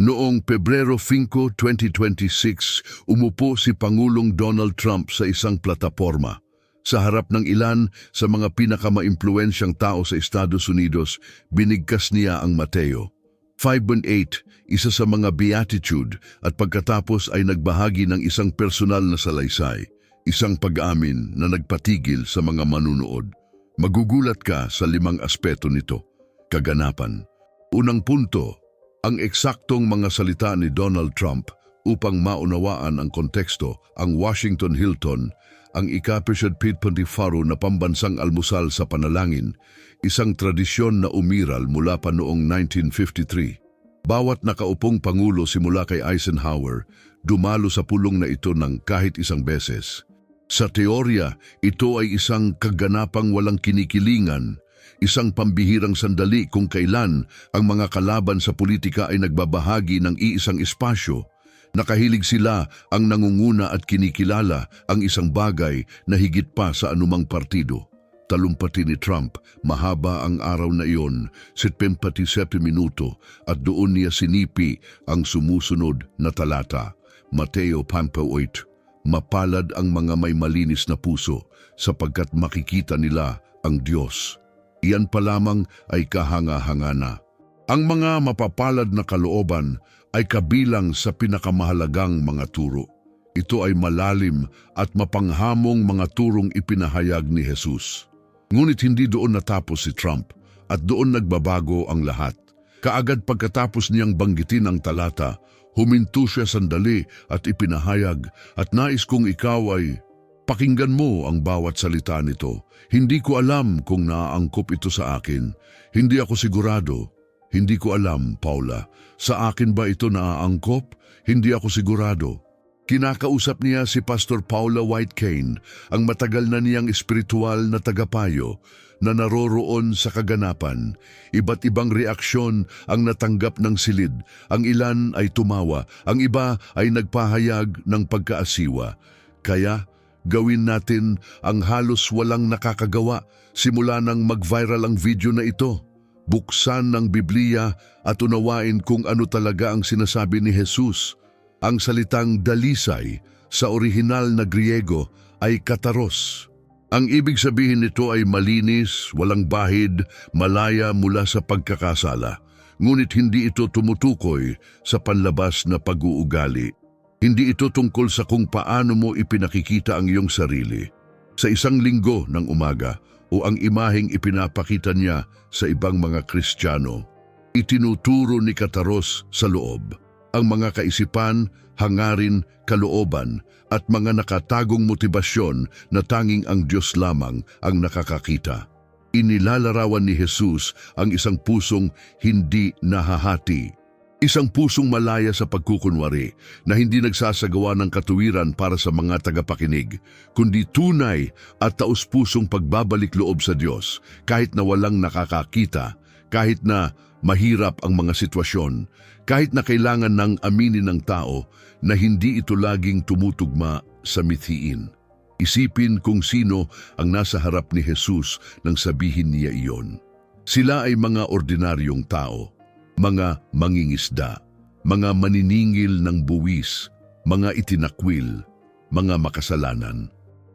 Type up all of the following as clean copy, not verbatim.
Noong Pebrero 5, 2026, umupo si Pangulong Donald Trump sa isang plataporma. Sa harap ng ilan sa mga pinakamaimpluwensyang tao sa Estados Unidos, binigkas niya ang Mateo 5:8, isa sa mga beatitude, at pagkatapos ay nagbahagi ng isang personal na salaysay, isang pag-amin na nagpatigil sa mga manunood. Magugulat ka sa 5 aspeto nito. Kaganapan. Unang punto, ang eksaktong mga salita ni Donald Trump upang maunawaan ang konteksto. Ang Washington Hilton, ang ika-24 na pambansang almusal sa panalangin, isang tradisyon na umiral mula pa noong 1953. Bawat nakaupong pangulo simula kay Eisenhower, dumalo sa pulong na ito ng kahit isang beses. Sa teorya, ito ay isang kaganapang walang kinikilingan, isang pambihirang sandali kung kailan ang mga kalaban sa politika ay nagbabahagi ng iisang espasyo. Nakahilig sila ang nangunguna at kinikilala ang isang bagay na higit pa sa anumang partido. Talumpati ni Trump, mahaba ang araw na iyon, 77 minuto, at doon niya sinipi ang sumusunod na talata. Mateo 5:8. Mapalad ang mga may malinis na puso, sapagkat makikita nila ang Diyos. Iyan pa lamang ay kahanga-hanga na. Ang mga mapapalad na kalooban ay kabilang sa pinakamahalagang mga turo. Ito ay malalim at mapanghamong mga turong ipinahayag ni Jesus. Ngunit hindi doon natapos si Trump at doon nagbabago ang lahat. Kaagad pagkatapos niyang banggitin ang talata, huminto siya sandali at ipinahayag, "At nais kong ikaw ay pakinggan mo ang bawat salita nito. Hindi ko alam kung naaangkop ito sa akin. Hindi ako sigurado. Hindi ko alam, Paula. Sa akin ba ito naaangkop? Hindi ako sigurado." Kinakausap niya si Pastor Paula White Cain, ang matagal na niyang espiritual na tagapayo na naroroon sa kaganapan. Iba't ibang reaksyon ang natanggap ng silid. Ang ilan ay tumawa, ang iba ay nagpahayag ng pagkaasiwa. Kaya, gawin natin ang halos walang nakakagawa simula nang mag-viral ang video na ito. Buksan ng Biblia at unawain kung ano talaga ang sinasabi ni Jesus. Ang salitang dalisay sa orihinal na Griego ay kataros. Ang ibig sabihin nito ay malinis, walang bahid, malaya mula sa pagkakasala. Ngunit hindi ito tumutukoy sa panlabas na pag-uugali. Hindi ito tungkol sa kung paano mo ipinakikita ang iyong sarili sa isang linggo ng umaga o ang imaheng ipinapakita niya sa ibang mga Kristiyano. Itinuturo ni kataros sa loob ang mga kaisipan, hangarin, kalooban at mga nakatagong motibasyon na tanging ang Diyos lamang ang nakakakita. Inilalarawan ni Jesus ang isang pusong hindi nahahati. Isang pusong malaya sa pagkukunwari na hindi nagsasagawa ng katuwiran para sa mga tagapakinig, kundi tunay at taus-pusong pagbabalik loob sa Diyos kahit na walang nakakakita, kahit na mahirap ang mga sitwasyon, kahit na kailangan ng aminin ng tao na hindi ito laging tumutugma sa mithiin. Isipin kung sino ang nasa harap ni Jesus nang sabihin niya iyon. Sila ay mga ordinaryong tao, mga mangingisda, mga maniningil ng buwis, mga itinakwil, mga makasalanan.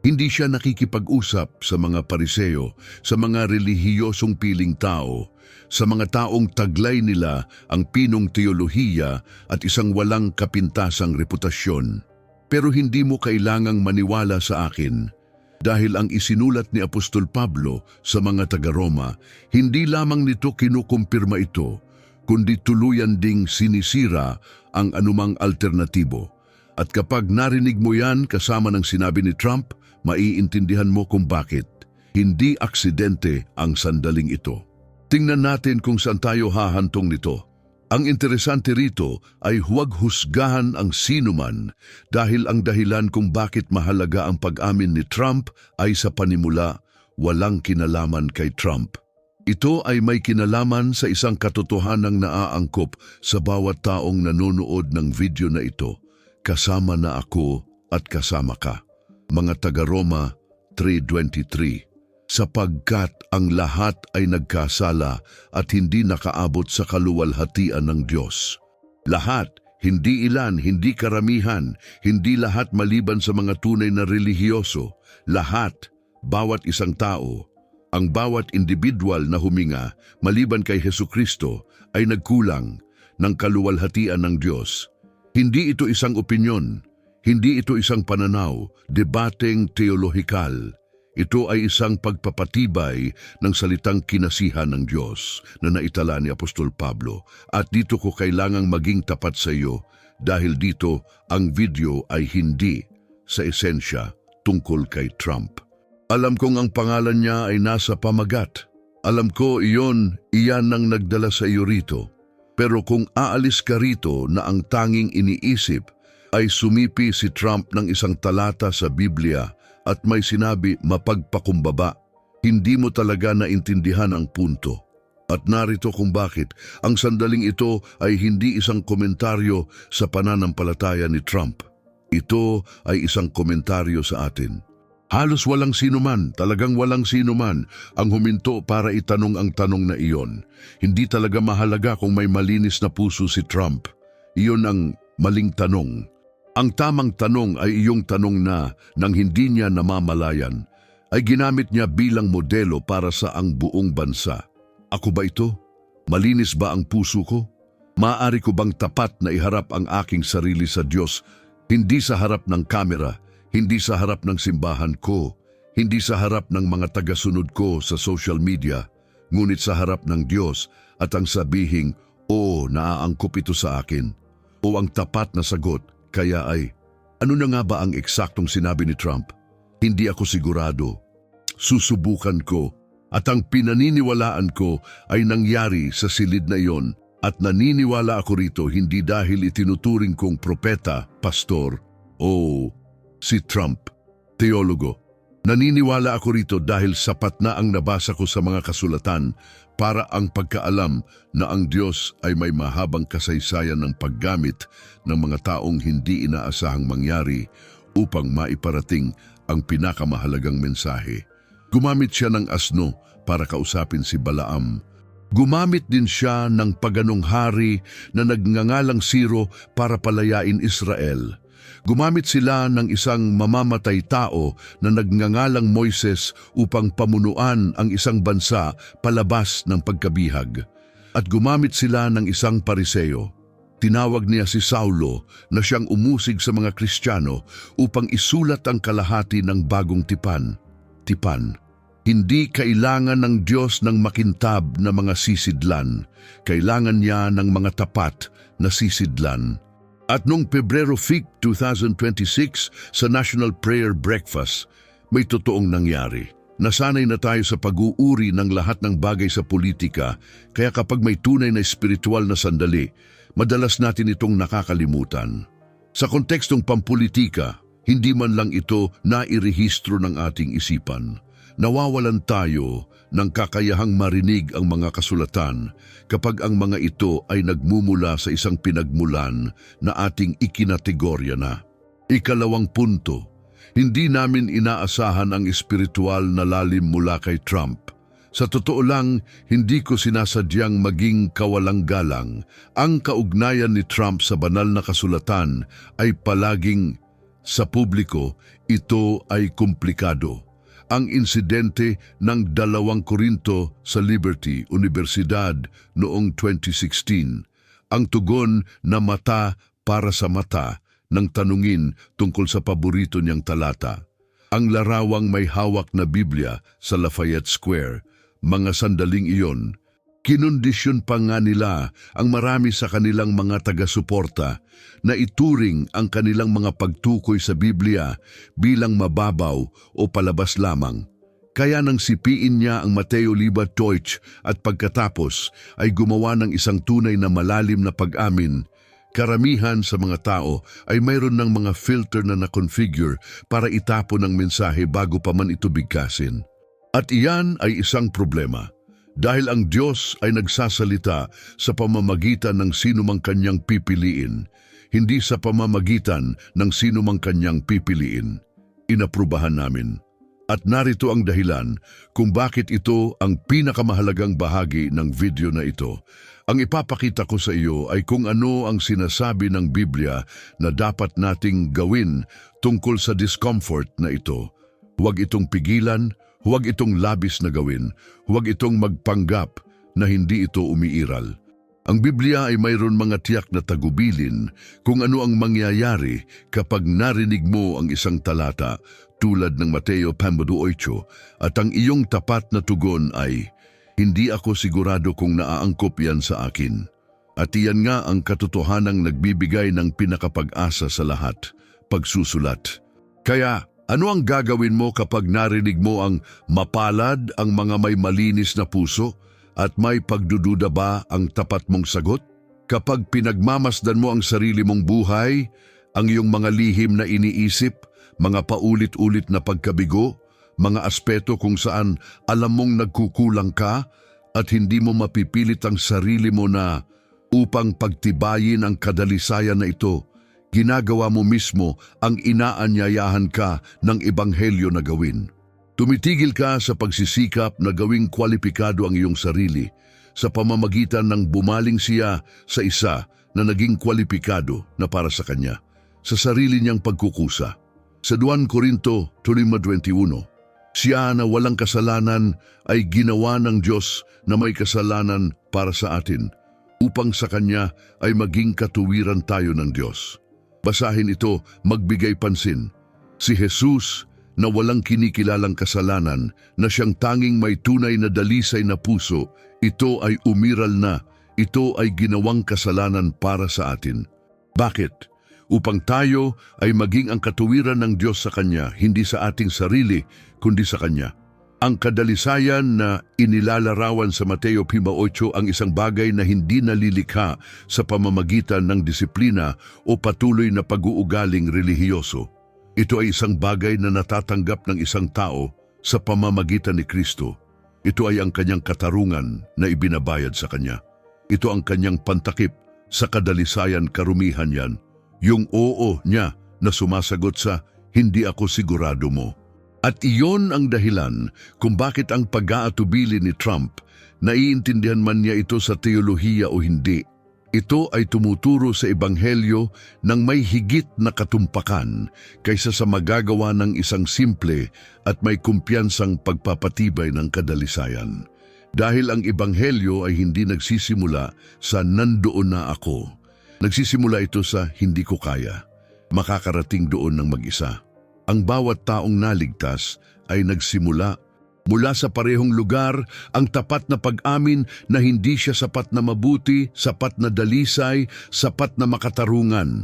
Hindi siya nakikipag-usap sa mga pariseo, sa mga relihiyosong piling tao, sa mga taong taglay nila ang pinong teolohiya at isang walang kapintasang reputasyon. Pero hindi mo kailangang maniwala sa akin dahil ang isinulat ni Apostol Pablo sa mga taga-Roma, hindi lamang nito kinukumpirma ito, kundi tuluyan ding sinisira ang anumang alternatibo. At kapag narinig mo yan kasama ng sinabi ni Trump, maiintindihan mo kung bakit. Hindi aksidente ang sandaling ito. Tingnan natin kung saan tayo hahantong nito. Ang interesante rito ay huwag husgahan ang sinuman dahil ang dahilan kung bakit mahalaga ang pag-amin ni Trump ay sa panimula walang kinalaman kay Trump. Ito ay may kinalaman sa isang katotohanang naaangkop sa bawat taong nanonood ng video na ito. Kasama na ako at kasama ka. Mga taga-Roma 3:23. Sapagkat ang lahat ay nagkasala at hindi nakaabot sa kaluwalhatian ng Diyos. Lahat, hindi ilan, hindi karamihan, hindi lahat maliban sa mga tunay na relihiyoso. Lahat, bawat isang tao, ang bawat individual na huminga maliban kay Hesukristo ay nagkulang ng kaluwalhatian ng Diyos. Hindi ito isang opinyon, hindi ito isang pananaw, debateng teolohikal. Ito ay isang pagpapatibay ng salitang kinasihan ng Diyos na naitala ni Apostol Pablo. At dito ko kailangang maging tapat sa iyo dahil dito ang video ay hindi sa esensya tungkol kay Trump. Alam kong ang pangalan niya ay nasa pamagat. Alam ko iyan ang nagdala sa iyo rito. Pero kung aalis ka rito na ang tanging iniisip ay sumipi si Trump ng isang talata sa Biblia at may sinabi mapagpakumbaba, hindi mo talaga naintindihan ang punto. At narito kung bakit ang sandaling ito ay hindi isang komentaryo sa pananampalataya ni Trump. Ito ay isang komentaryo sa atin. Halos walang sinuman, talagang walang sinuman ang huminto para itanong ang tanong na iyon. Hindi talaga mahalaga kung may malinis na puso si Trump. Iyon ang maling tanong. Ang tamang tanong ay iyong tanong na nang hindi niya namamalayan, ay ginamit niya bilang modelo para sa ang buong bansa. Ako ba ito? Malinis ba ang puso ko? Maaari ko bang tapat na iharap ang aking sarili sa Diyos, hindi sa harap ng kamera, hindi sa harap ng simbahan ko, hindi sa harap ng mga tagasunod ko sa social media, ngunit sa harap ng Diyos at ang sabihing, "Oo, naaangkop ito sa akin." O ang tapat na sagot, kaya ay, ano na nga ba ang eksaktong sinabi ni Trump? Hindi ako sigurado. Susubukan ko. At ang pinaniniwalaan ko ay nangyari sa silid na iyon at naniniwala ako rito hindi dahil itinuturing kong propeta, pastor, o si Trump, teologo. Naniniwala ako rito dahil sapat na ang nabasa ko sa mga kasulatan para ang pagkaalam na ang Diyos ay may mahabang kasaysayan ng paggamit ng mga taong hindi inaasahang mangyari upang maiparating ang pinakamahalagang mensahe. Gumamit siya ng asno para kausapin si Balaam. Gumamit din siya ng paganong hari na nagngangalang Siro para palayain Israel. Gumamit sila ng isang mamamatay tao na nagngangalang Moises upang pamunuan ang isang bansa palabas ng pagkabihag. At gumamit sila ng isang pariseo. Tinawag niya si Saulo na siyang umusig sa mga Kristiyano upang isulat ang kalahati ng bagong tipan. Hindi kailangan ng Diyos ng makintab na mga sisidlan. Kailangan niya ng mga tapat na sisidlan. At noong Pebrero 5, 2026 sa National Prayer Breakfast, may totoong nangyari. Nasanay na tayo sa pag-uuri ng lahat ng bagay sa politika, kaya kapag may tunay na espiritual na sandali, madalas natin itong nakakalimutan. Sa kontekstong pampolitika, hindi man lang ito nairehistro ng ating isipan. Nawawalan tayo ng kakayahang marinig ang mga kasulatan kapag ang mga ito ay nagmumula sa isang pinagmulan na ating ikinategorya na. Ikalawang punto, hindi namin inaasahan ang espiritual na lalim mula kay Trump. Sa totoo lang, hindi ko sinasadyang maging kawalang galang. Ang kaugnayan ni Trump sa banal na kasulatan ay palaging sa publiko, ito ay komplikado. Ang insidente ng 2 Korinto sa Liberty Universidad noong 2016, ang tugon na mata para sa mata ng tanungin tungkol sa paborito niyang talata. Ang larawang may hawak na Biblia sa Lafayette Square, mga sandaling iyon, kinondisyon pa nga nila ang marami sa kanilang mga taga-suporta na ituring ang kanilang mga pagtukoy sa Biblia bilang mababaw o palabas lamang. Kaya nang sipiin niya ang Mateo Liba Deutsch at pagkatapos ay gumawa ng isang tunay na malalim na pag-amin, karamihan sa mga tao ay mayroon ng mga filter na na-configure para itapon ang mensahe bago pa man ito bigkasin. At iyan ay isang problema. Dahil ang Diyos ay nagsasalita sa pamamagitan ng sinumang kanyang pipiliin, hindi sa pamamagitan ng sinumang kanyang pipiliin. Inaprubahan namin. At narito ang dahilan kung bakit ito ang pinakamahalagang bahagi ng video na ito. Ang ipapakita ko sa iyo ay kung ano ang sinasabi ng Biblia na dapat nating gawin tungkol sa discomfort na ito. Huwag itong pigilan, huwag itong labis na gawin, huwag itong magpanggap na hindi ito umiiral. Ang Biblia ay mayroon mga tiyak na tagubilin kung ano ang mangyayari kapag narinig mo ang isang talata tulad ng Mateo 5:8 at ang iyong tapat na tugon ay, "Hindi ako sigurado kung naaangkop yan sa akin." At iyan nga ang katotohanang nagbibigay ng pinakapag-asa sa lahat, pagsusulat. Kaya, ano ang gagawin mo kapag narinig mo ang mapalad ang mga may malinis na puso? At may pagdududa ba ang tapat mong sagot? Kapag pinagmamasdan mo ang sarili mong buhay, ang iyong mga lihim na iniisip, mga paulit-ulit na pagkabigo, mga aspeto kung saan alam mong nagkukulang ka at hindi mo mapipilit ang sarili mo na upang pagtibayin ang kadalisayan na ito, ginagawa mo mismo ang inaanyayahan ka ng ebanghelyo na gawin. Tumitigil ka sa pagsisikap na gawing kwalipikado ang iyong sarili sa pamamagitan ng bumaling siya sa isa na naging kwalipikado na para sa kanya, sa sarili niyang pagkukusa. Sa 2 Korinto 5:21, siya na walang kasalanan ay ginawa ng Diyos na may kasalanan para sa atin, upang sa Kanya ay maging katuwiran tayo ng Diyos. Basahin ito, magbigay pansin. Si Jesus na walang kinikilalang kasalanan, na siyang tanging may tunay na dalisay na puso, ito ay umiral na, ito ay ginawang kasalanan para sa atin. Bakit? Upang tayo ay maging ang katuwiran ng Diyos sa Kanya, hindi sa ating sarili, kundi sa Kanya. Ang kadalisayan na inilalarawan sa Mateo 5:8 ang isang bagay na hindi nalilikha sa pamamagitan ng disiplina o patuloy na pag-uugaling relihiyoso. Ito ay isang bagay na natatanggap ng isang tao sa pamamagitan ni Kristo. Ito ay ang kanyang katarungan na ibinabayad sa kanya. Ito ang kanyang pantakip sa kadalisayan, karumihan yan. Yung oo niya na sumasagot sa hindi ako sigurado mo. At iyon ang dahilan kung bakit ang pag-aatubili ni Trump, naiintindihan man niya ito sa teolohiya o hindi, ito ay tumuturo sa ebanghelyo ng may higit na katumpakan kaysa sa magagawa ng isang simple at may kumpiyansang pagpapatibay ng kadalisayan. Dahil ang ebanghelyo ay hindi nagsisimula sa nandoon na ako. Nagsisimula ito sa hindi ko kaya. Makakarating doon ng mag-isa. Ang bawat taong naligtas ay nagsimula mula sa parehong lugar, ang tapat na pag-amin na hindi siya sapat na mabuti, sapat na dalisay, sapat na makatarungan.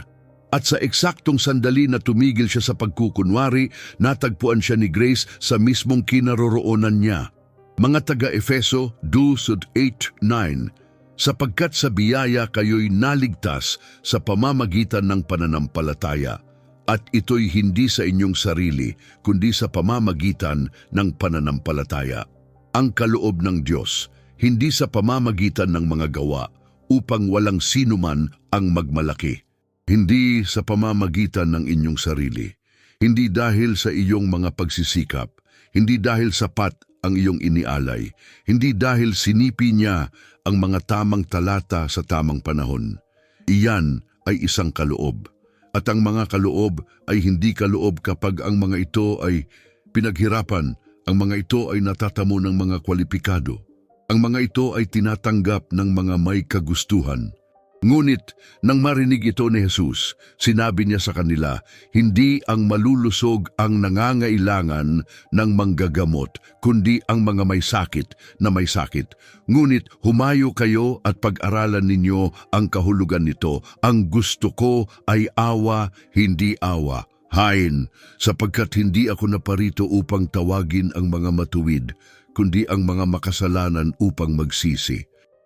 At sa eksaktong sandali na tumigil siya sa pagkukunwari, natagpuan siya ni Grace sa mismong kinaroroonan niya. Mga taga-Efeso 2:8-9, sapagkat sa biyaya kayo'y naligtas sa pamamagitan ng pananampalataya. At ito'y hindi sa inyong sarili, kundi sa pamamagitan ng pananampalataya. Ang kaloob ng Diyos, hindi sa pamamagitan ng mga gawa, upang walang sinuman ang magmalaki. Hindi sa pamamagitan ng inyong sarili. Hindi dahil sa iyong mga pagsisikap. Hindi dahil sapat ang iyong inialay. Hindi dahil sinipi niya ang mga tamang talata sa tamang panahon. Iyan ay isang kaloob. At ang mga kaloob ay hindi kaloob kapag ang mga ito ay pinaghirapan, ang mga ito ay natatamo ng mga kwalipikado. Ang mga ito ay tinatanggap ng mga may kagustuhan. Ngunit, nang marinig ito ni Jesus, sinabi niya sa kanila, hindi ang malulusog ang nangangailangan ng manggagamot, kundi ang mga may sakit na may sakit. Ngunit humayo kayo at pag-aralan ninyo ang kahulugan nito. Ang gusto ko ay awa, hindi awa. Hain, sapagkat hindi ako naparito upang tawagin ang mga matuwid, kundi ang mga makasalanan upang magsisi.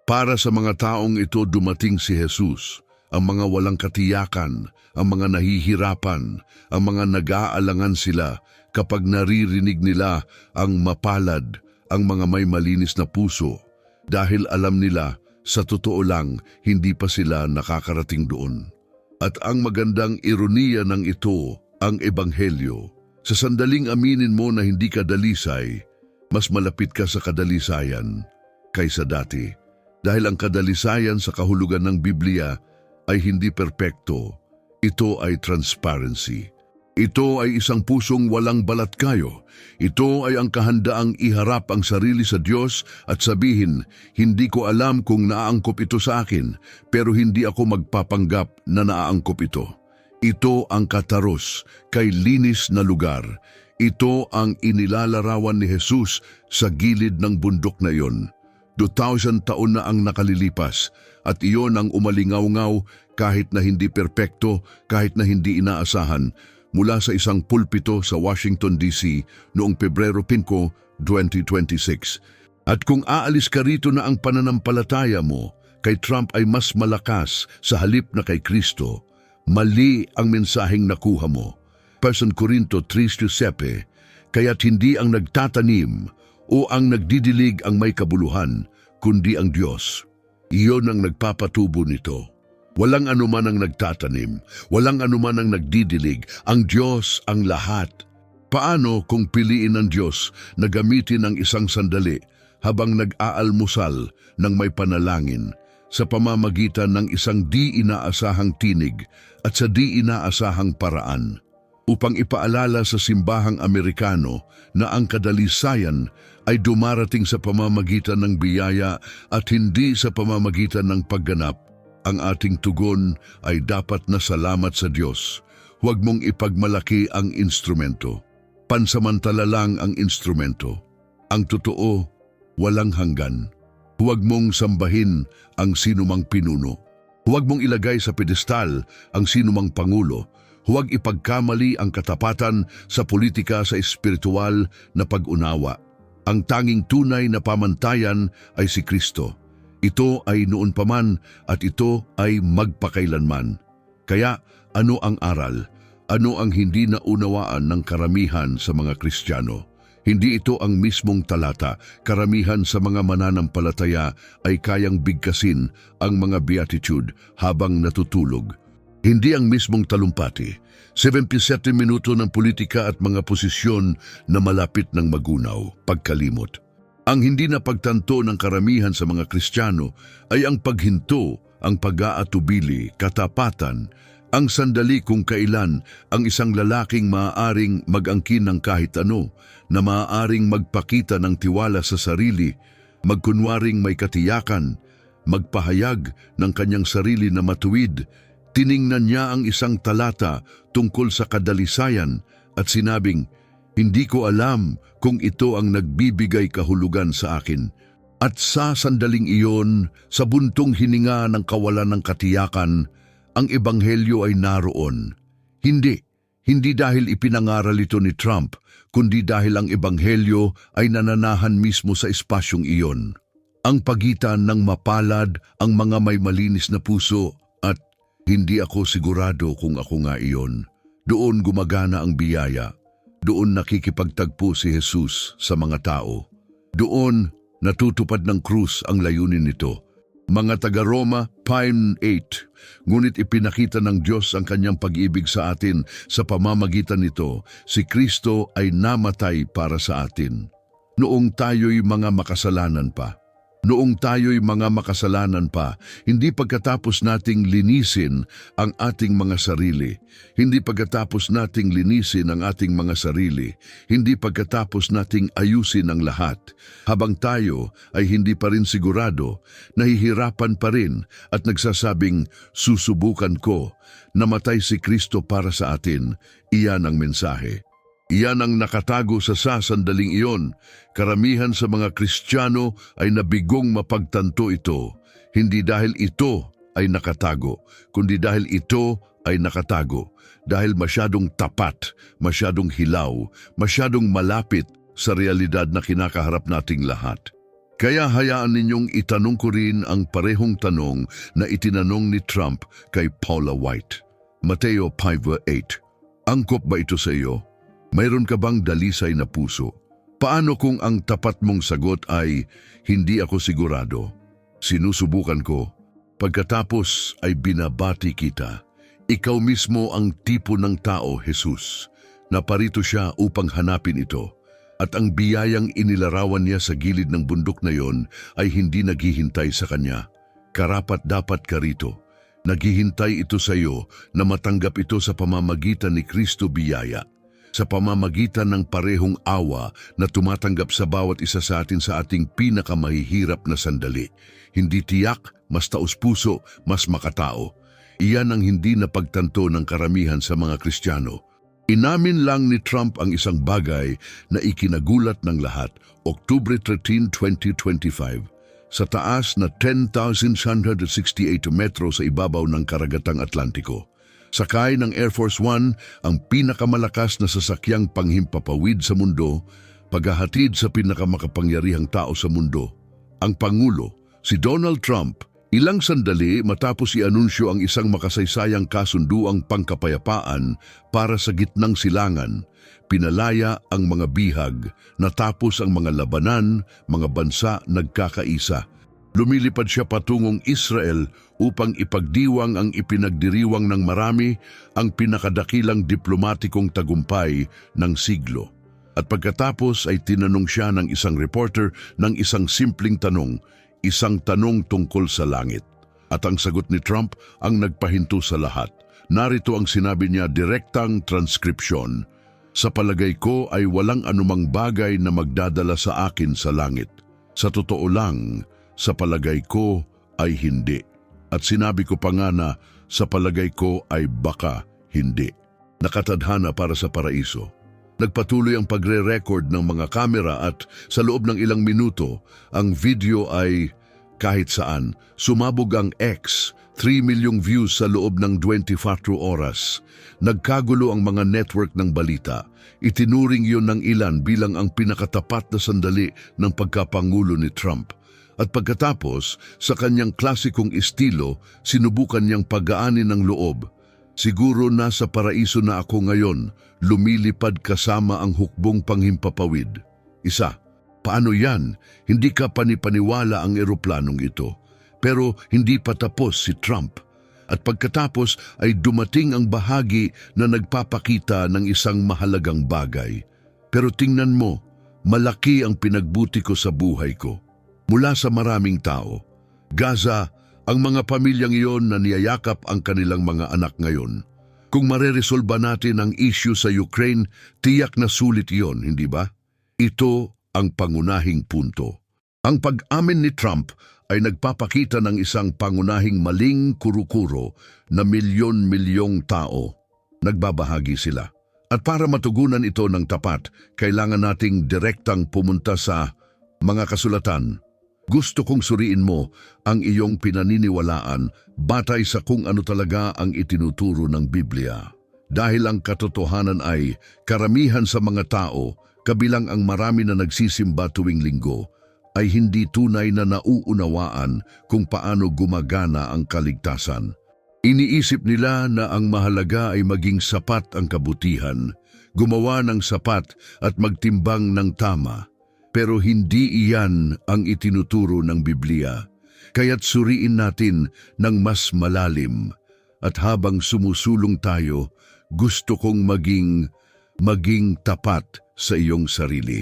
Para sa mga taong ito dumating si Jesus, ang mga walang katiyakan, ang mga nahihirapan, ang mga nag-aalangan sila kapag naririnig nila ang mapalad, ang mga may malinis na puso, dahil alam nila, sa totoo lang, hindi pa sila nakakarating doon. At ang magandang ironiya ng ito, ang ebanghelyo, Sa sandaling aminin mo na hindi ka dalisay, mas malapit ka sa kadalisayan kaysa dati. Dahil ang kadalisayan sa kahulugan ng Biblia ay hindi perpekto. Ito ay transparency. Ito ay isang pusong walang balatkayo. Ito ay ang kahandaang iharap ang sarili sa Diyos at sabihin, hindi ko alam kung naaangkop ito sa akin, pero hindi ako magpapanggap na naaangkop ito. Ito ang kataros kay linis na lugar. Ito ang inilalarawan ni Jesus sa gilid ng bundok na iyon. 2,000 taon na ang nakalilipas at iyon ang umalingaw-ngaw kahit na hindi perpekto, kahit na hindi inaasahan, mula sa isang pulpito sa Washington, D.C. noong Pebrero 5, 2026. At kung aalis ka rito na ang pananampalataya mo kay Trump ay mas malakas sa halip na kay Kristo, mali ang mensaheng nakuha mo. 1 Corinto 3:7, kaya't hindi ang nagtatanim o ang nagdidilig ang may kabuluhan, kundi ang Diyos. Iyon ang nagpapatubo nito. Walang anuman ang nagtatanim, walang anuman ang nagdidilig, ang Diyos ang lahat. Paano kung piliin ng Diyos na gamitin ang isang sandali habang nag-aalmusal ng may panalangin sa pamamagitan ng isang di inaasahang tinig at sa di inaasahang paraan, upang ipaalala sa simbahang Amerikano na ang kadalisayan ay dumarating sa pamamagitan ng biyaya at hindi sa pamamagitan ng pagganap. Ang ating tugon ay dapat na salamat sa Diyos. Huwag mong ipagmalaki ang instrumento. Pansamantala lang ang instrumento. Ang totoo, walang hanggan. Huwag mong sambahin ang sinumang pinuno. Huwag mong ilagay sa pedestal ang sinumang pangulo. Huwag ipagkamali ang katapatan sa politika sa espiritual na pag-unawa. Ang tanging tunay na pamantayan ay si Kristo. Ito ay noon pa man at ito ay magpakailanman. Kaya ano ang aral? Ano ang hindi naunawaan ng karamihan sa mga Kristiyano? Hindi ito ang mismong talata. Karamihan sa mga mananampalataya ay kayang bigkasin ang mga beatitude habang natutulog. Hindi ang mismong talumpati. 77 minuto ng politika at mga posisyon na malapit ng magunaw, pagkalimot. Ang hindi napagtanto ng karamihan sa mga Kristiyano ay ang paghinto, ang pag-aatubili, katapatan, ang sandali kung kailan ang isang lalaking maaaring mag-angkin ng kahit ano, na maaaring magpakita ng tiwala sa sarili, magkunwaring may katiyakan, magpahayag ng kanyang sarili na matuwid. Tiningnan niya ang isang talata tungkol sa kadalisayan at sinabing, hindi ko alam kung ito ang nagbibigay kahulugan sa akin. At sa sandaling iyon, sa buntong hininga ng kawalan ng katiyakan, ang ebanghelyo ay naroon. Hindi dahil ipinangaral ito ni Trump, kundi dahil ang ebanghelyo ay nananahan mismo sa espasyong iyon. Ang pagitan ng mapalad ang mga may malinis na puso at hindi ako sigurado kung ako nga iyon. Doon gumagana ang biyaya. Doon nakikipagtagpo si Jesus sa mga tao. Doon natutupad ng krus ang layunin nito. Mga taga-Roma, Pine 8, ngunit ipinakita ng Diyos ang kanyang pag-ibig sa atin sa pamamagitan nito. Si Kristo ay namatay para sa atin. Noong tayo'y mga makasalanan pa. Hindi pagkatapos nating linisin ang ating mga sarili, hindi pagkatapos nating ayusin ang lahat, habang tayo ay hindi pa rin sigurado, nahihirapan pa rin at nagsasabing, susubukan ko, namatay si Kristo para sa atin, iyan ang mensahe. Iyan ang nakatago sa sandaling iyon. Karamihan sa mga Kristiyano ay nabigong mapagtanto ito, hindi dahil ito ay nakatago, kundi dahil ito ay nakatago, dahil masyadong tapat, masyadong hilaw, masyadong malapit sa realidad na kinakaharap nating lahat. Kaya hayaan ninyong itanong ko rin ang parehong tanong na itinanong ni Trump kay Paula White. Mateo 5:8. Angkop ba ito sa iyo? Mayroon ka bang dalisay na puso? Paano kung ang tapat mong sagot ay, hindi ako sigurado? Sinusubukan ko. Pagkatapos ay binabati kita. Ikaw mismo ang tipo ng tao, Jesus. Naparito siya upang hanapin ito. At ang biyayang inilarawan niya sa gilid ng bundok na yon ay hindi naghihintay sa kanya. Karapat-dapat ka rito. Naghihintay ito sa iyo na matanggap ito sa pamamagitan ni Kristo biyaya. Sa pamamagitan ng parehong awa na tumatanggap sa bawat isa sa atin sa ating pinakamahihirap na sandali. Hindi tiyak, mas taus-puso, mas makatao. Iyan ang hindi napagtanto ng karamihan sa mga Kristiyano. Inamin lang ni Trump ang isang bagay na ikinagulat ng lahat, Oktubre 13, 2025, sa taas na 10,168 metro sa ibabaw ng karagatang Atlantiko. Sakay ng Air Force One, ang pinakamalakas na sasakyang panghimpapawid sa mundo, paghahatid sa pinakamakapangyarihang tao sa mundo. Ang Pangulo, si Donald Trump, ilang sandali matapos i-anunsyo ang isang makasaysayang kasunduang pangkapayapaan para sa gitnang silangan, pinalaya ang mga bihag, natapos ang mga labanan, mga bansa nagkakaisa. Lumilipad siya patungong Israel upang ipagdiwang ang ipinagdiriwang ng marami, ang pinakadakilang diplomatikong tagumpay ng siglo. At pagkatapos ay tinanong siya ng isang reporter ng isang simpleng tanong, isang tanong tungkol sa langit. At ang sagot ni Trump ang nagpahinto sa lahat. Narito ang sinabi niya, direktang transkripsyon. Sa palagay ko ay walang anumang bagay na magdadala sa akin sa langit. Sa totoo lang, sa palagay ko ay hindi. At sinabi ko pa nga na sa palagay ko ay baka hindi. Nakatadhana para sa paraiso. Nagpatuloy ang pagre-record ng mga kamera at sa loob ng ilang minuto, ang video ay kahit saan. Sumabog ang X, 3 milyong views sa loob ng 24 oras. Nagkagulo ang mga network ng balita. Itinuring yon ng ilan bilang ang pinakatapat na sandali ng pagkapangulo ni Trump. At pagkatapos, sa kanyang klasikong estilo, sinubukan niyang pagaanin ng loob. Siguro nasa paraiso na ako ngayon, lumilipad kasama ang hukbong panghimpapawid. Isa, paano yan? Hindi ka panipaniwala ang eroplanong ito. Pero hindi pa tapos si Trump. At pagkatapos ay dumating ang bahagi na nagpapakita ng isang mahalagang bagay. Pero tingnan mo, malaki ang pinagbuti ko sa buhay ko. Mula sa maraming tao. Gaza, ang mga pamilyang iyon na niyayakap ang kanilang mga anak ngayon. Kung mareresolba natin ang issue sa Ukraine, tiyak na sulit iyon, hindi ba? Ito ang pangunahing punto. Ang pag-amin ni Trump ay nagpapakita ng isang pangunahing maling kuro-kuro na milyon-milyong tao. Nagbabahagi sila. At para matugunan ito ng tapat, kailangan nating direktang pumunta sa mga kasulatan. Gusto kong suriin mo ang iyong pinaniniwalaan batay sa kung ano talaga ang itinuturo ng Biblia. Dahil ang katotohanan ay karamihan sa mga tao, kabilang ang marami na nagsisimba tuwing linggo, ay hindi tunay na nauunawaan kung paano gumagana ang kaligtasan. Iniisip nila na ang mahalaga ay maging sapat ang kabutihan, gumawa ng sapat at magtimbang ng tama. Pero hindi iyan ang itinuturo ng Biblia. Kaya't suriin natin ng mas malalim. At habang sumusulong tayo, gusto kong maging tapat sa iyong sarili.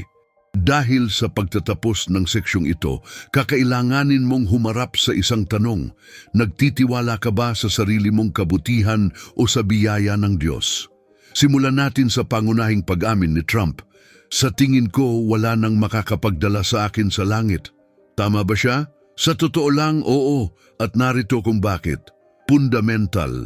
Dahil sa pagtatapos ng seksyong ito, kakailanganin mong humarap sa isang tanong. Nagtitiwala ka ba sa sarili mong kabutihan o sa biyaya ng Diyos? Simulan natin sa pangunahing pag-amin ni Trump. Sa tingin ko, wala nang makakapagdala sa akin sa langit. Tama ba siya? Sa totoo lang, oo. At narito kung bakit. Fundamental.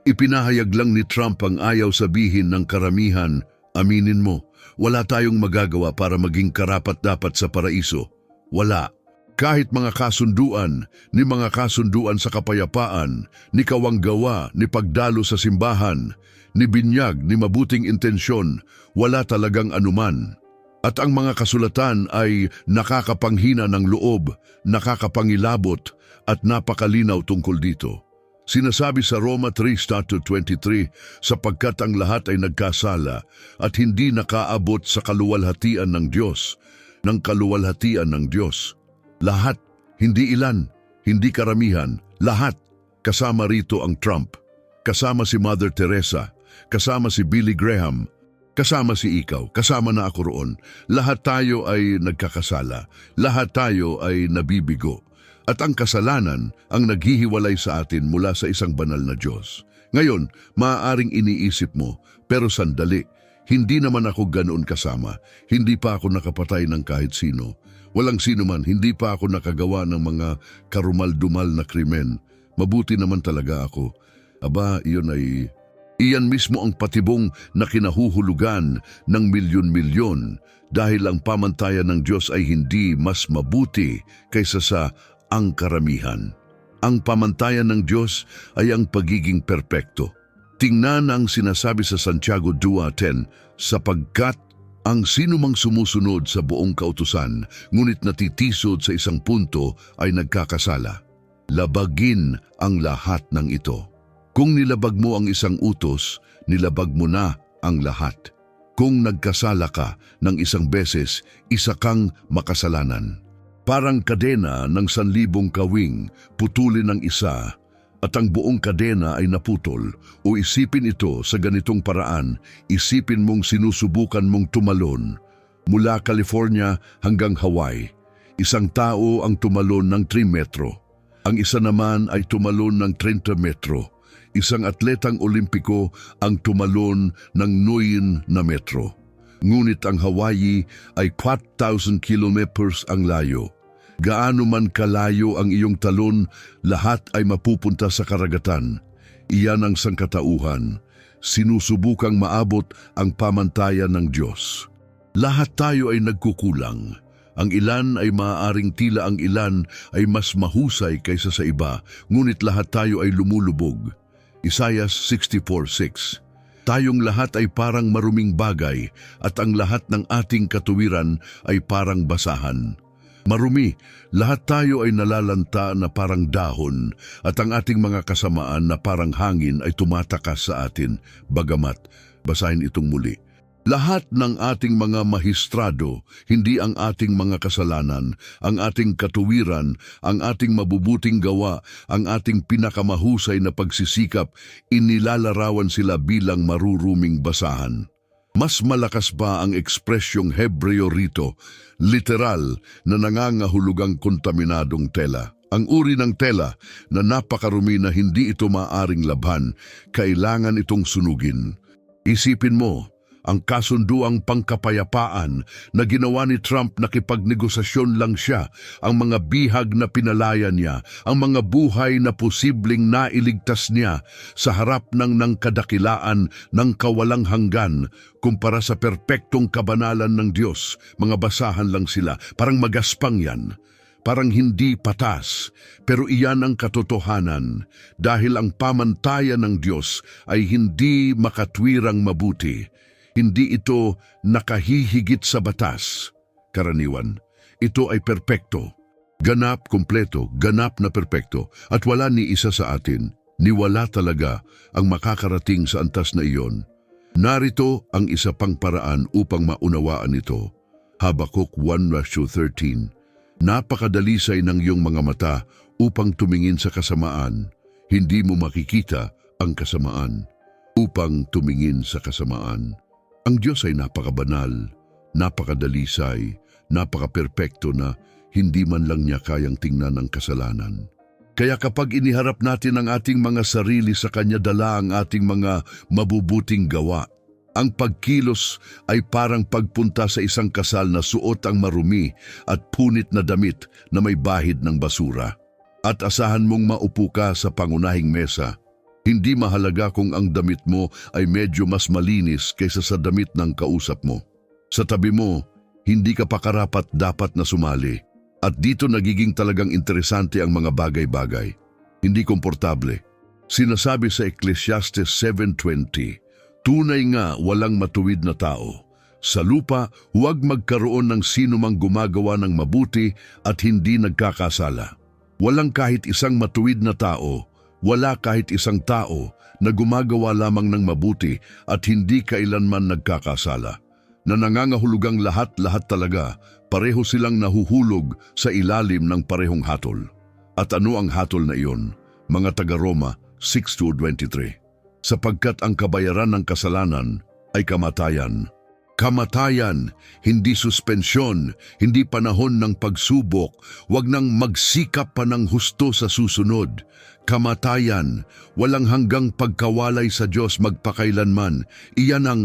Ipinahayag lang ni Trump ang ayaw sabihin ng karamihan. Aminin mo, wala tayong magagawa para maging karapat-dapat sa paraiso. Wala. Kahit mga kasunduan, ni mga kasunduan sa kapayapaan, ni kawanggawa, ni pagdalo sa simbahan, ni binyag, ni mabuting intensyon, wala talagang anuman. At ang mga kasulatan ay nakakapanghina ng loob, nakakapangilabot, at napakalinaw tungkol dito. Sinasabi sa Roma 3:23, sapagkat ang lahat ay nagkasala at hindi nakaabot sa kaluwalhatian ng Diyos, Lahat, hindi ilan, hindi karamihan, lahat. Kasama rito ang Trump, kasama si Mother Teresa, kasama si Billy Graham, Kasama si ikaw, kasama na ako roon. Lahat tayo ay nagkakasala, lahat tayo ay nabibigo. At ang kasalanan ang naghihiwalay sa atin mula sa isang banal na Diyos. Ngayon, maaaring iniisip mo, pero sandali, hindi naman ako ganoon kasama. Hindi pa ako nakapatay ng kahit sino. Walang sino man, hindi pa ako nakagawa ng mga karumal-dumal na krimen. Mabuti naman talaga ako. Aba, iyan mismo ang patibong na kinahuhulugan ng milyon-milyon dahil ang pamantayan ng Diyos ay hindi mas mabuti kaysa sa ang karamihan. Ang pamantayan ng Diyos ay ang pagiging perpekto. Tingnan ang sinasabi sa Santiago 2:10, sapagkat ang sinumang sumusunod sa buong kautusan, ngunit natitisod sa isang punto ay nagkakasala. Labagin ang lahat ng ito. Kung nilabag mo ang isang utos, nilabag mo na ang lahat. Kung nagkasala ka ng isang beses, isa kang makasalanan. Parang kadena ng 1,000 kawing, putulin ng isa, at ang buong kadena ay naputol. O isipin ito sa ganitong paraan, isipin mong sinusubukan mong tumalon mula California hanggang Hawaii. Isang tao ang tumalon ng 3 metro. Ang isa naman ay tumalon ng 30 metro. Isang atletang olimpiko ang tumalon ng 9 na metro. Ngunit ang Hawaii ay 4,000 kilometers ang layo. Gaano man kalayo ang iyong talon, lahat ay mapupunta sa karagatan. Iyan ang sangkatauhan. Sinusubukang maabot ang pamantayan ng Diyos. Lahat tayo ay nagkukulang. Ang ilan ay maaaring tila ang ilan ay mas mahusay kaysa sa iba, ngunit lahat tayo ay lumulubog. Isaiah 64:6. Tayong lahat ay parang maruming bagay at ang lahat ng ating katuwiran ay parang basahan. Marumi, lahat tayo ay nalalanta na parang dahon at ang ating mga kasamaan na parang hangin ay tumatakas sa atin. Bagamat, basahin itong muli. Lahat ng ating mga mahistrado, hindi ang ating mga kasalanan, ang ating katuwiran, ang ating mabubuting gawa, ang ating pinakamahusay na pagsisikap, inilalarawan sila bilang maruruming basahan. Mas malakas pa ang ekspresyong Hebreo rito, literal na nangangahulugang kontaminadong tela. Ang uri ng tela na napakarumi na hindi ito maaring labhan, kailangan itong sunugin. Isipin mo, ang kasunduang pangkapayapaan na ginawa ni Trump, nakipagnegosasyon lang siya, ang mga bihag na pinalaya niya, ang mga buhay na posibleng nailigtas niya sa harap ng kadakilaan ng kawalang hanggan kumpara sa perpektong kabanalan ng Diyos. Mga basahan lang sila, parang magaspang yan. Parang hindi patas, pero iyan ang katotohanan dahil ang pamantayan ng Diyos ay hindi makatwirang mabuti. Hindi ito nakahihigit sa batas. Karaniwan, ito ay perpekto. Ganap, kompleto, ganap na perpekto. At wala ni isa sa atin, ni wala talaga ang makakarating sa antas na iyon. Narito ang isa pang paraan upang maunawaan ito. Habakuk 1:13. Napakadalisay ng iyong mga mata upang tumingin sa kasamaan. Hindi mo makikita ang kasamaan upang tumingin sa kasamaan. Ang Diyos ay napakabanal, napakadalisay, napakaperpekto na hindi man lang niya kayang tingnan ang kasalanan. Kaya kapag iniharap natin ang ating mga sarili sa Kanya, dala ang ating mga mabubuting gawa. Ang pagkilos ay parang pagpunta sa isang kasal na suot ang marumi at punit na damit na may bahid ng basura. At asahan mong maupo ka sa pangunahing mesa. Hindi mahalaga kung ang damit mo ay medyo mas malinis kaysa sa damit ng kausap mo. Sa tabi mo, hindi ka pa karapat dapat na sumali. At dito nagiging talagang interesante ang mga bagay-bagay. Hindi komportable. Sinasabi sa Ecclesiastes 7:20, tunay nga walang matuwid na tao. Sa lupa, huwag magkaroon ng sinumang gumagawa ng mabuti at hindi nagkakasala. Walang kahit isang matuwid na tao. Wala kahit isang tao na gumagawa lamang ng mabuti at hindi kailanman nagkakasala. Na nangangahulugang lahat talaga, pareho silang nahuhulog sa ilalim ng parehong hatol. At ano ang hatol na iyon? Mga taga-Roma 6:23. Sapagkat ang kabayaran ng kasalanan ay kamatayan. Kamatayan, hindi suspensyon, hindi panahon ng pagsubok, wag nang magsikap pa ng husto sa susunod. Kamatayan, walang hanggang pagkawalay sa Diyos magpakailanman. Iyan ang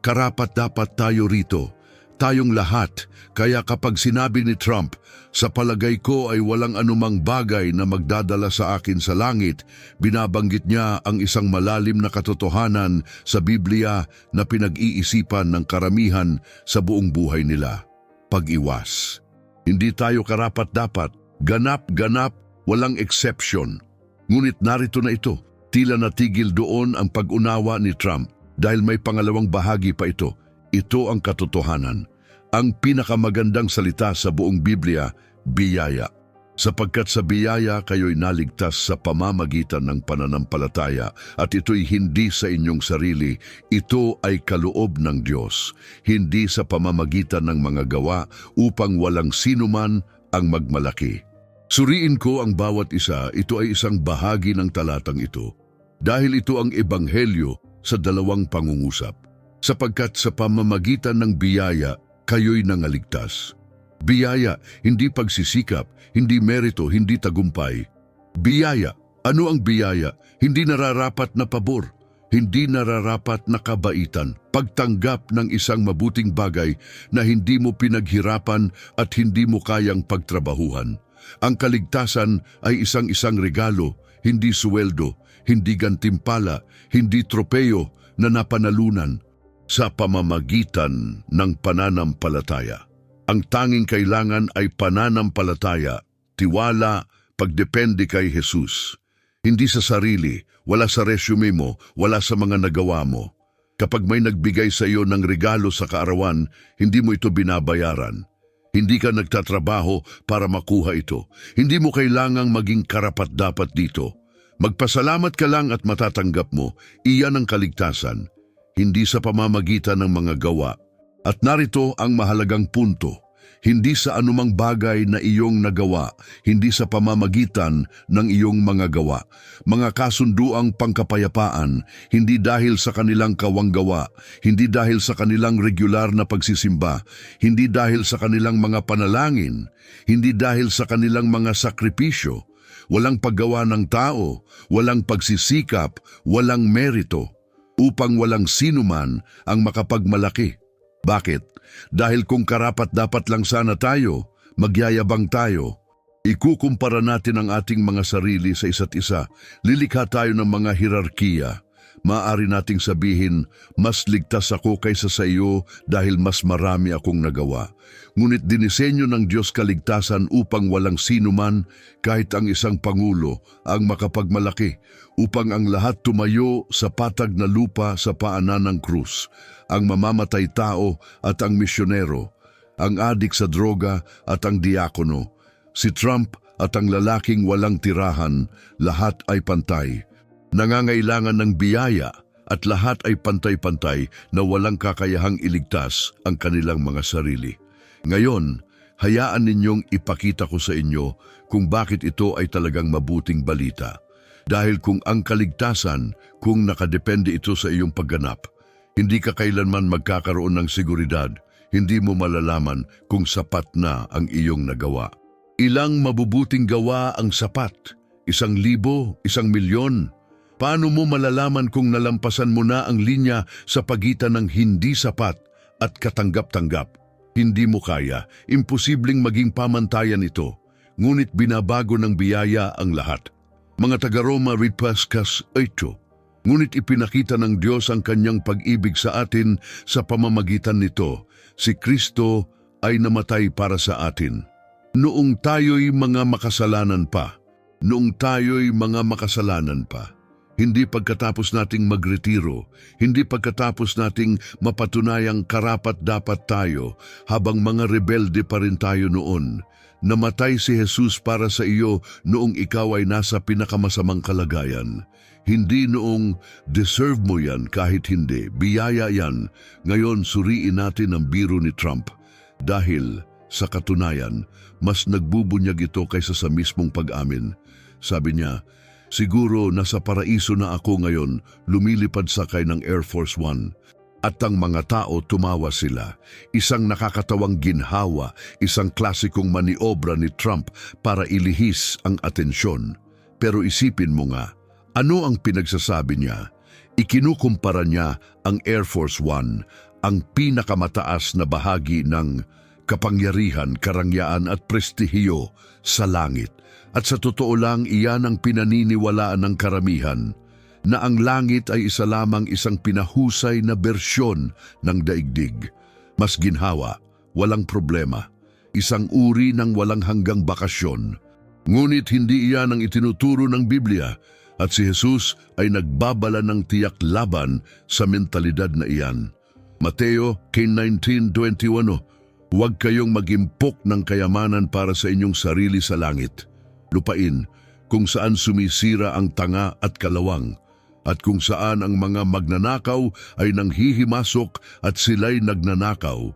karapat-dapat tayo rito. Tayong lahat, kaya kapag sinabi ni Trump, sa palagay ko ay walang anumang bagay na magdadala sa akin sa langit, binabanggit niya ang isang malalim na katotohanan sa Biblia na pinag-iisipan ng karamihan sa buong buhay nila. Pag-iwas. Hindi tayo karapat-dapat, ganap-ganap, walang exception. Ngunit narito na ito, tila natigil doon ang pag-unawa ni Trump dahil may pangalawang bahagi pa ito. Ito ang katotohanan. Ang pinakamagandang salita sa buong Biblia, biyaya. Sapagkat sa biyaya kayo'y naligtas sa pamamagitan ng pananampalataya at ito'y hindi sa inyong sarili, ito ay kaloob ng Diyos, hindi sa pamamagitan ng mga gawa upang walang sinuman ang magmalaki. Suriin ko ang bawat isa, ito ay isang bahagi ng talatang ito, dahil ito ang ebanghelyo sa dalawang pangungusap. Sapagkat sa pamamagitan ng biyaya, kayo'y nangaligtas. Biyaya, hindi pagsisikap, hindi merito, hindi tagumpay. Biyaya, ano ang biyaya? Hindi nararapat na pabor, hindi nararapat na kabaitan, pagtanggap ng isang mabuting bagay na hindi mo pinaghirapan at hindi mo kayang pagtrabahuhan. Ang kaligtasan ay isang-isang regalo, hindi suweldo, hindi gantimpala, hindi tropeyo na napanalunan. Sa pamamagitan ng pananampalataya. Ang tanging kailangan ay pananampalataya, tiwala, pagdepende kay Jesus. Hindi sa sarili, wala sa resume mo, wala sa mga nagawa mo. Kapag may nagbigay sa iyo ng regalo sa kaarawan, hindi mo ito binabayaran. Hindi ka nagtatrabaho para makuha ito. Hindi mo kailangang maging karapat-dapat dito. Magpasalamat ka lang at matatanggap mo, iyan ang kaligtasan. Hindi sa pamamagitan ng mga gawa. At narito ang mahalagang punto, hindi sa anumang bagay na iyong nagawa, hindi sa pamamagitan ng iyong mga gawa. Mga kasunduang pangkapayapaan, hindi dahil sa kanilang kawanggawa, hindi dahil sa kanilang regular na pagsisimba, hindi dahil sa kanilang mga panalangin, hindi dahil sa kanilang mga sakripisyo, walang paggawa ng tao, walang pagsisikap, walang merito, upang walang sinuman ang makapagmalaki. Bakit? Dahil kung karapat-dapat lang sana tayo, magyayabang tayo. Ikukumpara natin ang ating mga sarili sa isa't isa. Lilikha tayo ng mga hierarkiya. Maaari nating sabihin, mas ligtas ako kaysa sa iyo dahil mas marami akong nagawa. Ngunit dinisenyo ng Diyos kaligtasan upang walang sinuman, kahit ang isang pangulo, ang makapagmalaki, upang ang lahat tumayo sa patag na lupa sa paanan ng krus, ang mamamatay tao at ang misyonero, ang adik sa droga at ang diakono, si Trump at ang lalaking walang tirahan, lahat ay pantay. Nangangailangan ng biyaya at lahat ay pantay-pantay na walang kakayahang iligtas ang kanilang mga sarili. Ngayon, hayaan ninyong ipakita ko sa inyo kung bakit ito ay talagang mabuting balita. Dahil kung ang kaligtasan, kung nakadepende ito sa iyong pagganap, hindi ka kailanman magkakaroon ng seguridad, hindi mo malalaman kung sapat na ang iyong nagawa. Ilang mabubuting gawa ang sapat? 1,000, 1,000,000? Paano mo malalaman kung nalampasan mo na ang linya sa pagitan ng hindi sapat at katanggap-tanggap? Hindi mo kaya, imposibleng maging pamantayan ito, ngunit binabago ng biyaya ang lahat. Mga taga-Roma read Pascas 8. Ngunit ipinakita ng Diyos ang kanyang pag-ibig sa atin sa pamamagitan nito. Si Kristo ay namatay para sa atin. Noong tayo'y mga makasalanan pa. Hindi pagkatapos nating magretiro, hindi pagkatapos nating mapatunayang karapat-dapat tayo habang mga rebelde pa rin tayo noon. Namatay si Jesus para sa iyo noong ikaw ay nasa pinakamasamang kalagayan. Hindi noong deserve mo yan kahit hindi, biyaya yan. Ngayon suriin natin ang biro ni Trump. Dahil sa katunayan, mas nagbubunyag ito kaysa sa mismong pag-amin. Sabi niya, siguro nasa paraiso na ako ngayon, lumilipad sakay ng Air Force One. At ang mga tao tumawa sila. Isang nakakatawang ginhawa, isang klasikong maniobra ni Trump para ilihis ang atensyon. Pero isipin mo nga, ano ang pinagsasabi niya? Ikinukumpara niya ang Air Force One, ang pinakamataas na bahagi ng kapangyarihan, karangyaan at prestihiyo sa langit. At sa totoo lang, iyan ang pinaniniwalaan ng karamihan, na ang langit ay isa lamang isang pinahusay na bersyon ng daigdig. Mas ginhawa, walang problema, isang uri ng walang hanggang bakasyon. Ngunit hindi iyan ang itinuturo ng Biblia, at si Jesus ay nagbabala ng tiyak laban sa mentalidad na iyan. Mateo 19:21, huwag kayong magimpok ng kayamanan para sa inyong sarili sa langit, lupain, kung saan sumisira ang tanga at kalawang, at kung saan ang mga magnanakaw ay nanghihimasok at sila'y nagnanakaw.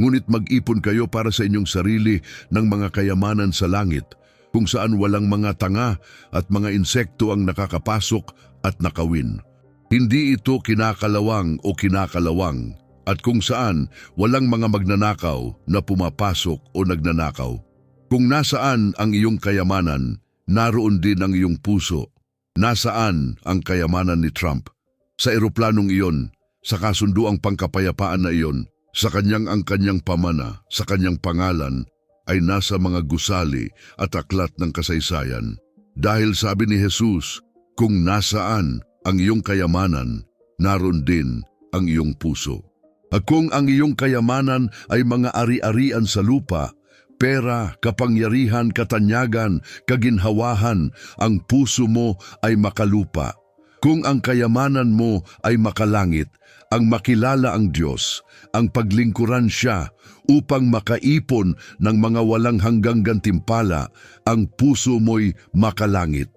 Ngunit mag-ipon kayo para sa inyong sarili ng mga kayamanan sa langit, kung saan walang mga tanga at mga insekto ang nakakapasok at nakawin. Hindi ito kinakalawang o kinakalawang, at kung saan walang mga magnanakaw na pumapasok o nagnanakaw. Kung nasaan ang iyong kayamanan, naroon din ang iyong puso. Nasaan ang kayamanan ni Trump? Sa eroplanong iyon, sa kasunduang pangkapayapaan na iyon, sa ang kanyang pamana, sa kanyang pangalan, ay nasa mga gusali at aklat ng kasaysayan. Dahil sabi ni Jesus, kung nasaan ang iyong kayamanan, naroon din ang iyong puso. At kung ang iyong kayamanan ay mga ari-arian sa lupa, pera, kapangyarihan, katanyagan, kaginhawahan, ang puso mo ay makalupa. Kung ang kayamanan mo ay makalangit, ang makilala ang Diyos, ang paglingkuran siya upang makaipon ng mga walang hanggang gantimpala, ang puso mo'y makalangit.